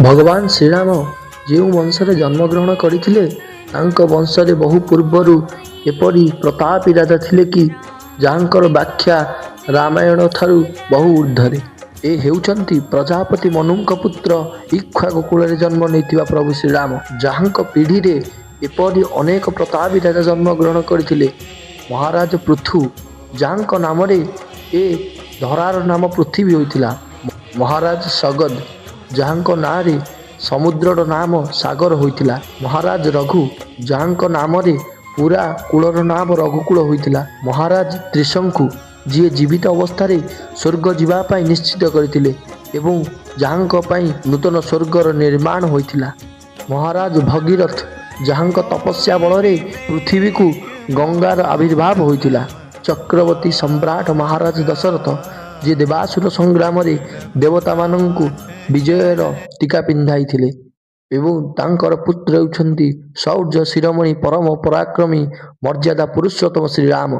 ଭଗବାନ ଶ୍ରୀରାମ ଯେଉଁ ବଂଶରେ ଜନ୍ମଗ୍ରହଣ କରିଥିଲେ, ତାଙ୍କ ବଂଶରେ ବହୁ ପୂର୍ବରୁ ଏପରି ପ୍ରତାପୀ ରାଜା ଥିଲେ କି ଯାହାଙ୍କର ବ୍ୟାଖ୍ୟା ରାମାୟଣଠାରୁ ବହୁ ଊର୍ଦ୍ଧ୍ୱରେ। ଏ ହେଉଛନ୍ତି ପ୍ରଜାପତି ମନୁଙ୍କ ପୁତ୍ର ଇକ୍ଷ୍ୱାକୁ କୁଳରେ ଜନ୍ମ ନେଇଥିବା ପ୍ରଭୁ ଶ୍ରୀରାମ, ଯାହାଙ୍କ ପିଢ଼ିରେ ଏପରି ଅନେକ ପ୍ରତାପୀ ରାଜା ଜନ୍ମଗ୍ରହଣ କରିଥିଲେ। ମହାରାଜ ପୃଥୁ, ଯାହାଙ୍କ ନାମରେ ଏ ଧରାର ନାମ ପୃଥିବୀ ହୋଇଥିଲା। ମହାରାଜ ସଗଦ, ଯାହାଙ୍କ ନାଁରେ ସମୁଦ୍ରର ନାମ ସାଗର ହୋଇଥିଲା। ମହାରାଜ ରଘୁ, ଯାହାଙ୍କ ନାମରେ ପୂରା କୂଳର ନାମ ରଘୁକୂଳ ହୋଇଥିଲା। ମହାରାଜ ତ୍ରିଶଙ୍କୁ, ଯିଏ ଜୀବିତ ଅବସ୍ଥାରେ ସ୍ୱର୍ଗ ଯିବା ପାଇଁ ନିଶ୍ଚିତ କରିଥିଲେ ଏବଂ ଯାହାଙ୍କ ପାଇଁ ନୂତନ ସ୍ୱର୍ଗର ନିର୍ମାଣ ହୋଇଥିଲା। ମହାରାଜ ଭଗୀରଥ, ଯାହାଙ୍କ ତପସ୍ୟା ବଳରେ ପୃଥିବୀକୁ ଗଙ୍ଗାର ଆବିର୍ଭାବ ହୋଇଥିଲା। ଚକ୍ରବର୍ତ୍ତୀ ସମ୍ରାଟ ମହାରାଜ ଦଶରଥ, ଯିଏ ଦେବାସୁର ସଂଗ୍ରାମରେ ଦେବତାମାନଙ୍କୁ ବିଜୟର ଟୀକା ପିନ୍ଧାଇଥିଲେ ଏବଂ ତାଙ୍କର ପୁତ୍ର ହେଉଛନ୍ତି ଶୌର୍ଯ୍ୟ ଶିରୋମଣି ପରମ ପରାକ୍ରମୀ ମର୍ଯ୍ୟାଦା ପୁରୁଷୋତ୍ତମ ଶ୍ରୀରାମ।